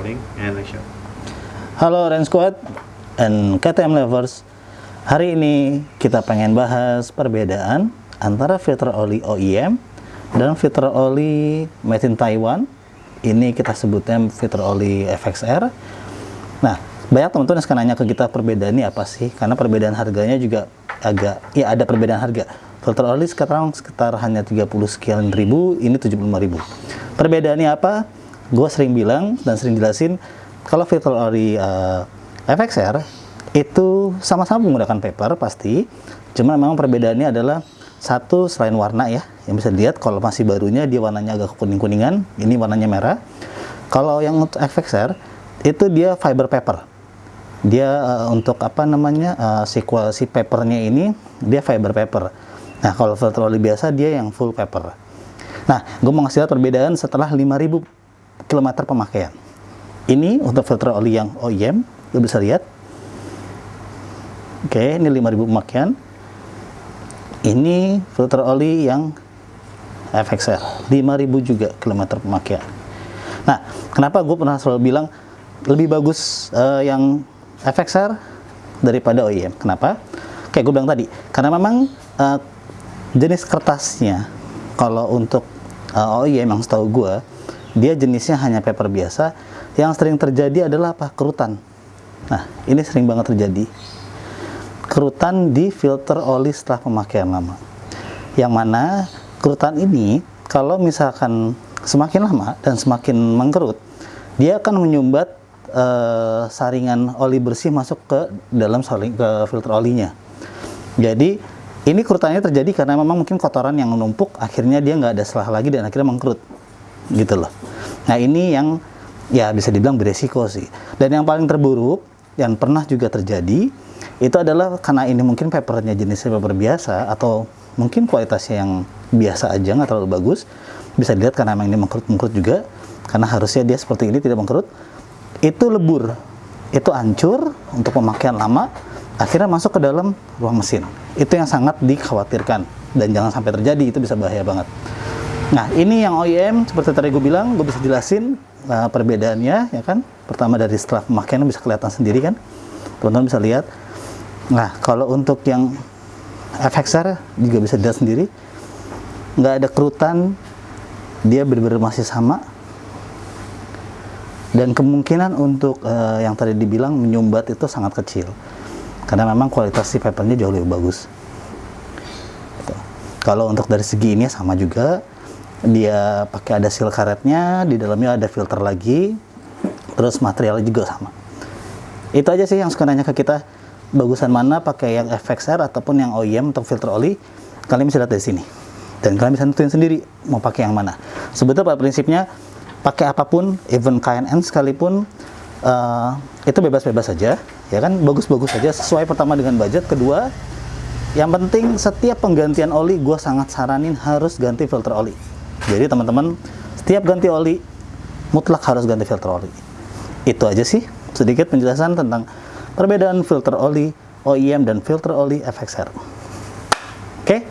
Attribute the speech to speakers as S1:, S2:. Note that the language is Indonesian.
S1: Rolling and action.
S2: Halo Ren Squad and KTM Lovers. Hari ini kita pengen bahas perbedaan antara filter oli OEM dan filter oli made in Taiwan. Ini kita sebutnya filter oli FXR. Nah, banyak teman-teman yang sekarang nanya ke kita perbedaan ini apa sih? Karena perbedaan harganya juga ada perbedaan harga. Filter oli sekarang sekitar hanya 30 sekian ribu, ini 75.000. Perbedaannya apa? Gue sering bilang dan sering jelasin kalau filter oli FXR itu sama-sama menggunakan paper pasti, cuma memang perbedaannya adalah satu selain warna ya, yang bisa dilihat kalau masih barunya dia warnanya agak kuning-kuningan, ini warnanya merah. Kalau yang untuk FXR itu dia fiber paper, dia untuk apa namanya si papernya ini dia fiber paper. Nah kalau filter oli biasa dia yang full paper. Nah gue mau ngasih lihat perbedaan setelah 5.000 km pemakaian. Ini untuk filter oli yang OEM, lo bisa lihat. Oke, ini 5.000 pemakaian. Ini filter oli yang FXR, 5.000 juga kilometer pemakaian. Nah, kenapa gue pernah selalu bilang lebih bagus yang FXR daripada OEM? Kenapa? Kayak gue bilang tadi, karena memang jenis kertasnya, kalau untuk OEM yang setahu gue, dia jenisnya hanya paper biasa. Yang sering terjadi adalah apa? Kerutan. Nah, ini sering banget terjadi. Kerutan di filter oli setelah pemakaian lama. Yang mana kerutan ini kalau misalkan semakin lama dan semakin mengkerut, dia akan menyumbat saringan oli bersih masuk ke dalam ke filter olinya. Jadi ini kerutannya terjadi karena memang mungkin kotoran yang menumpuk, akhirnya dia nggak ada selah lagi dan akhirnya mengkerut, gitu loh. Nah ini yang ya bisa dibilang beresiko sih. Dan yang paling terburuk yang pernah juga terjadi itu adalah karena ini mungkin papernya jenisnya paper biasa atau mungkin kualitasnya yang biasa aja, nggak terlalu bagus. Bisa dilihat karena memang ini mengkerut-mengkerut juga, karena harusnya dia seperti ini tidak mengkerut. Itu lebur, itu hancur untuk pemakaian lama, akhirnya masuk ke dalam ruang mesin. Itu yang sangat dikhawatirkan dan jangan sampai terjadi, itu bisa bahaya banget. Nah ini yang OEM seperti tadi gue bilang, gue bisa jelasin perbedaannya ya kan. Pertama dari setelah pemakaian bisa kelihatan sendiri kan, teman-teman bisa lihat. Nah kalau untuk yang FXR juga bisa dilihat sendiri, nggak ada kerutan, dia benar-benar masih sama. Dan kemungkinan untuk yang tadi dibilang menyumbat itu sangat kecil, karena memang kualitas si papernya jauh lebih bagus. Gitu. Kalau untuk dari segi ini sama juga, dia pakai ada seal karetnya, di dalamnya ada filter lagi, terus materialnya juga sama. Itu aja sih yang suka nanya ke kita, bagusan mana pakai yang FXR ataupun yang OEM untuk filter oli. Kalian bisa lihat dari sini dan kalian bisa nentuin sendiri mau pakai yang mana. Sebetulnya pada prinsipnya pakai apapun, even K&N sekalipun, itu bebas-bebas saja ya kan, bagus-bagus saja sesuai pertama dengan budget. Kedua, yang penting setiap penggantian oli gue sangat saranin harus ganti filter oli. Jadi teman-teman setiap ganti oli mutlak harus ganti filter oli. Itu aja sih sedikit penjelasan tentang perbedaan filter oli OEM dan filter oli FXR. Oke?